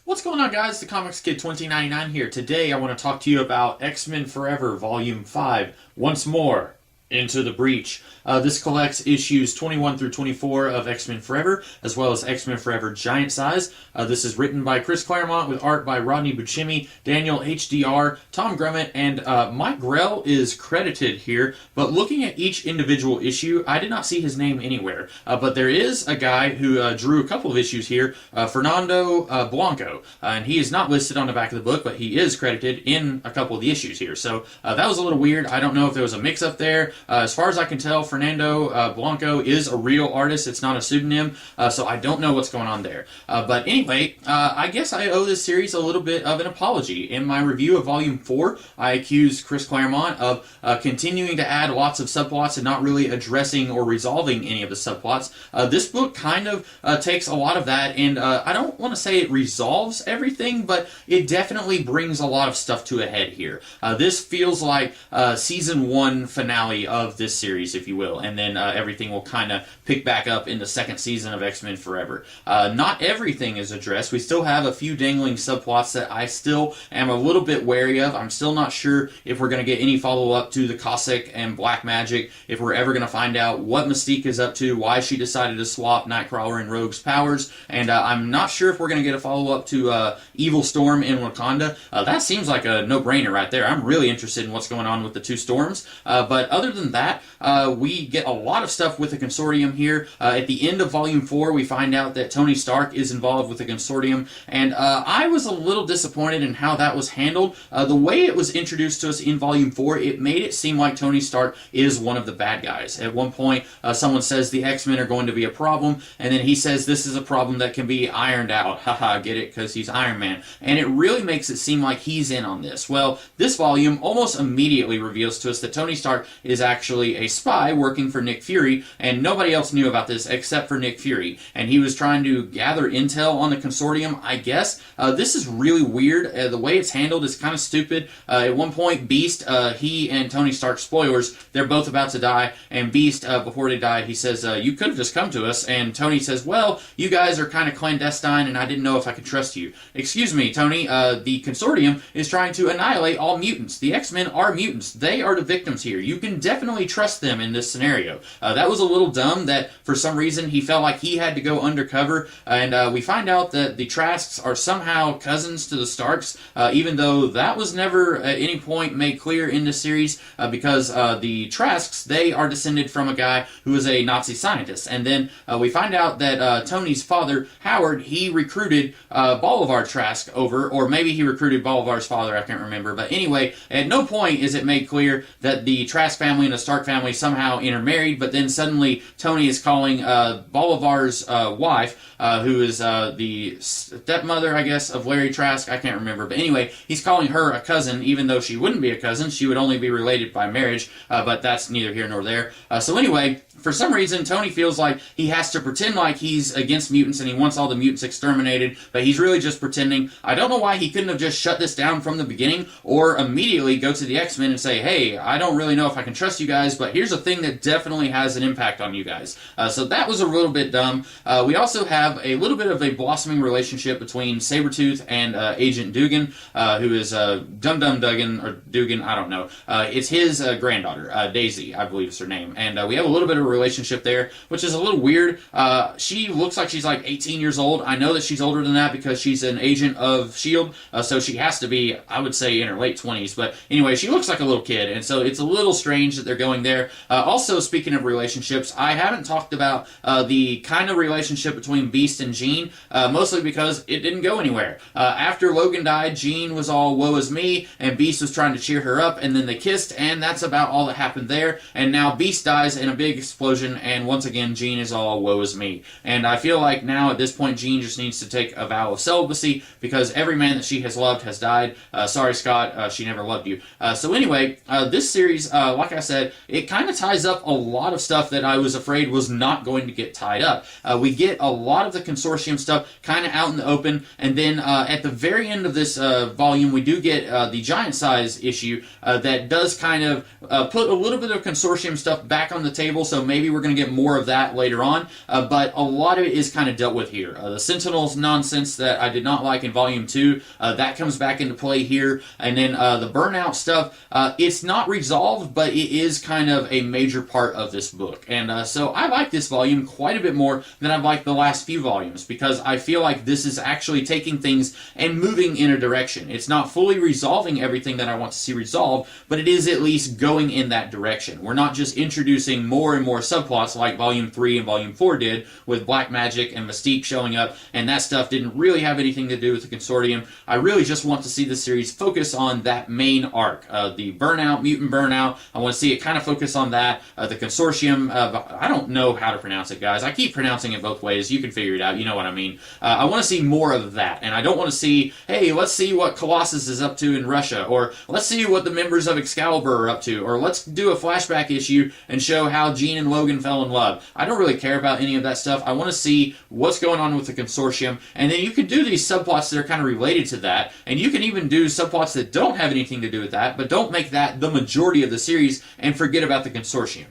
What's going on, guys? The Comics Kid 2099 here. Today I want to talk to you about X-Men Forever Volume 5, Once More, Into the Breach. This collects issues 21 through 24 of X-Men Forever, as well as X-Men Forever Giant Size. This is written by Chris Claremont with art by Rodney Buscemi, Daniel HDR, Tom Grummett, and Mike Grell is credited here. But looking at each individual issue, I did not see his name anywhere. But there is a guy who drew a couple of issues here, Fernando Blanco, and he is not listed on the back of the book, but he is credited in a couple of the issues here. So that was a little weird. I don't know if there was a mix-up there. As far as I can tell, Fernando Blanco is a real artist. It's not a pseudonym, so I don't know what's going on there. But anyway, I guess I owe this series a little bit of an apology. In my review of Volume 4, I accused Chris Claremont of continuing to add lots of subplots and not really addressing or resolving any of the subplots. This book kind of takes a lot of that, and I don't want to say it resolves everything, but it definitely brings a lot of stuff to a head here. This feels like Season 1 finale of this series, if you will, and then everything will kind of pick back up in the second season of X-Men Forever. Not everything is addressed. We still have a few dangling subplots that I still am a little bit wary of. I'm still not sure if we're going to get any follow-up to the Cossack and Black Magic, if we're ever going to find out what Mystique is up to, why she decided to swap Nightcrawler and Rogue's powers, and I'm not sure if we're going to get a follow-up to Evil Storm in Wakanda. That seems like a no-brainer right there. I'm really interested in what's going on with the two Storms, but other than that, we get a lot of stuff with the Consortium here. At the end of Volume 4, we find out that Tony Stark is involved with the Consortium, and I was a little disappointed in how that was handled. The way it was introduced to us in Volume 4, it made it seem like Tony Stark is one of the bad guys. At one point, someone says the X-Men are going to be a problem, and then he says this is a problem that can be ironed out. Haha, get it? Because he's Iron Man. And it really makes it seem like he's in on this. Well, this volume almost immediately reveals to us that Tony Stark is actually a spy working for Nick Fury, and nobody else knew about this except for Nick Fury. And he was trying to gather intel on the Consortium, I guess. This is really weird. The way it's handled is kind of stupid. At one point, Beast, he and Tony Stark, spoilers, they're both about to die, and Beast, before they die, he says, you could have just come to us, and Tony says, well, you guys are kind of clandestine, and I didn't know if I could trust you. Excuse me, Tony, the Consortium is trying to annihilate all mutants. The X-Men are mutants. They are the victims here. You can definitely trust them in this scenario. That was a little dumb that for some reason he felt like he had to go undercover, and we find out that the Trasks are somehow cousins to the Starks, even though that was never at any point made clear in this series, because the Trasks, they are descended from a guy who was a Nazi scientist, and then we find out that Tony's father, Howard, he recruited Bolivar Trask over, or maybe he recruited Bolivar's father, I can't remember, but anyway, at no point is it made clear that the Trask family and the Stark family somehow intermarried, but then suddenly Tony is calling Bolivar's wife, who is the stepmother, I guess, of Larry Trask, I can't remember, but anyway, he's calling her a cousin, even though she wouldn't be a cousin, she would only be related by marriage, but that's neither here nor there. So anyway, for some reason, Tony feels like he has to pretend like he's against mutants and he wants all the mutants exterminated, but he's really just pretending. I don't know why he couldn't have just shut this down from the beginning, or immediately go to the X-Men and say, hey, I don't really know if I can trust you guys, but here's a thing that definitely has an impact on you guys. So that was a little bit dumb. We also have a little bit of a blossoming relationship between Sabretooth and Agent Dugan, who is Dum Dum Dugan, or Dugan, I don't know. It's his granddaughter, Daisy, I believe is her name, and we have a little bit of relationship there, which is a little weird. She looks like she's like 18 years old. I know that she's older than that because she's an agent of S.H.I.E.L.D., so she has to be, I would say, in her late 20s, but anyway, she looks like a little kid, and so it's a little strange that they're going there. Also, speaking of relationships, I haven't talked about the kind of relationship between Beast and Jean, mostly because it didn't go anywhere. After Logan died, Jean was all woe is me, and Beast was trying to cheer her up, and then they kissed, and that's about all that happened there, and now Beast dies in a big explosion, and once again, Jean is all woe is me. And I feel like now, at this point, Jean just needs to take a vow of celibacy, because every man that she has loved has died. Sorry, Scott, she never loved you. So anyway, this series, like I said, it kind of ties up a lot of stuff that I was afraid was not going to get tied up. We get a lot of the consortium stuff kind of out in the open, and then at the very end of this volume, we do get the giant size issue that does kind of put a little bit of consortium stuff back on the table, so maybe we're going to get more of that later on, but a lot of it is kind of dealt with here. The Sentinels nonsense that I did not like in Volume 2, that comes back into play here, and then the Burnout stuff, it's not resolved, but it is kind of a major part of this book, and so I like this volume quite a bit more than I've liked the last few volumes, because I feel like this is actually taking things and moving in a direction. It's not fully resolving everything that I want to see resolved, but it is at least going in that direction. We're not just introducing more and more subplots like Volume 3 and Volume 4 did, with Black Magic and Mystique showing up, and that stuff didn't really have anything to do with the Consortium. I really just want to see the series focus on that main arc. The Burnout, Mutant Burnout, I want to see it kind of focus on that. The Consortium, I don't know how to pronounce it, guys. I keep pronouncing it both ways. You can figure it out. You know what I mean. I want to see more of that, and I don't want to see, hey, let's see what Colossus is up to in Russia, or let's see what the members of Excalibur are up to, or let's do a flashback issue and show how Jean and Logan fell in love. I don't really care about any of that stuff. I want to see what's going on with the Consortium, and then you can do these subplots that are kind of related to that, and you can even do subplots that don't have anything to do with that, but don't make that the majority of the series and forget about the Consortium.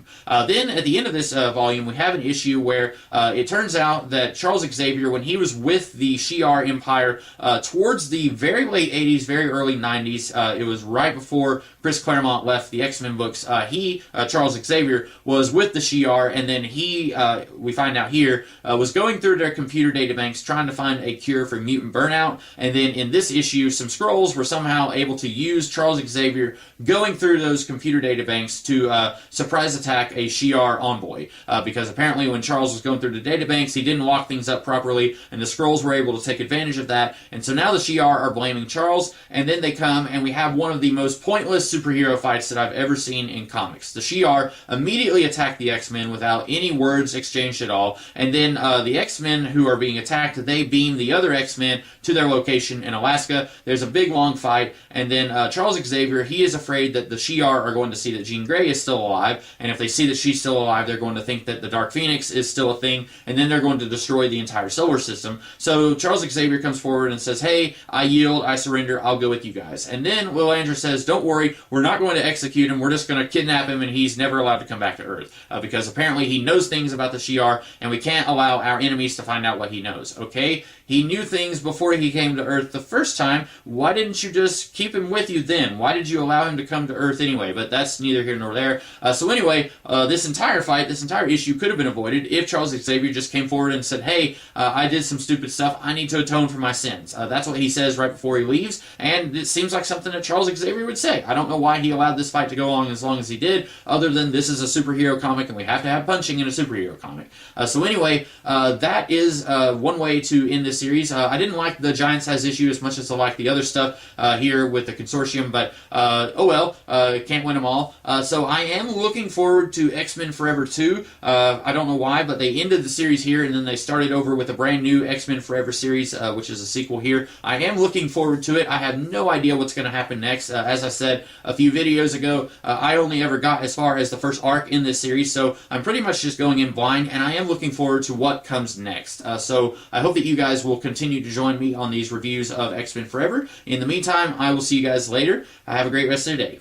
Then at the end of this volume, we have an issue where it turns out that Charles Xavier, when he was with the Shi'ar Empire towards the very late 80s, very early 90s, it was right before Chris Claremont left the X-Men books, Charles Xavier, was with the Shi'ar, and then he, we find out here, was going through their computer databanks trying to find a cure for mutant burnout, and then in this issue, some Skrulls were somehow able to use Charles Xavier going through those computer databanks to surprise attack a Shi'ar envoy, because apparently when Charles was going through the databanks, he didn't lock things up properly, and the Skrulls were able to take advantage of that, and so now the Shi'ar are blaming Charles, and then they come, and we have one of the most pointless superhero fights that I've ever seen in comics. The Shi'ar immediately attack the X-Men without any words exchanged at all, and then the X-Men who are being attacked, they beam the other X-Men to their location in Alaska. There's a big long fight, and then Charles Xavier, he is afraid that the Shi'ar are going to see that Jean Grey is still alive, and if they see that she's still alive, they're going to think that the Dark Phoenix is still a thing, and then they're going to destroy the entire solar system. So Charles Xavier comes forward and says, hey, I yield, I surrender, I'll go with you guys. And then Lilandra says, don't worry, we're not going to execute him, we're just going to kidnap him, and he's never allowed to come back to Earth, because apparently he knows things about the Shi'ar, and we can't allow our enemies to find out what he knows, okay? He knew things before he came to Earth the first time. Why didn't you just keep him with you then? Why did you allow him to come to Earth anyway? But that's neither here nor there. So anyway, this entire fight, this entire issue could have been avoided if Charles Xavier just came forward and said, hey, I did some stupid stuff. I need to atone for my sins. That's what he says right before he leaves, and it seems like something that Charles Xavier would say. I don't know why he allowed this fight to go on as long as he did, other than this is a superhero comic and we have to have punching in a superhero comic. So anyway, that is one way to end this series. I didn't like the giant size issue as much as I like the other stuff here with the Consortium, but oh well, can't win them all. So I am looking forward to X-Men Forever 2. I don't know why, but they ended the series here and then they started over with a brand new X-Men Forever series, which is a sequel here. I am looking forward to it. I have no idea what's going to happen next. As I said a few videos ago, I only ever got as far as the first arc in this series, so I'm pretty much just going in blind, and I am looking forward to what comes next. So I hope that you guys will continue to join me on these reviews of X-Men Forever. In the meantime, I will see you guys later. Have a great rest of your day.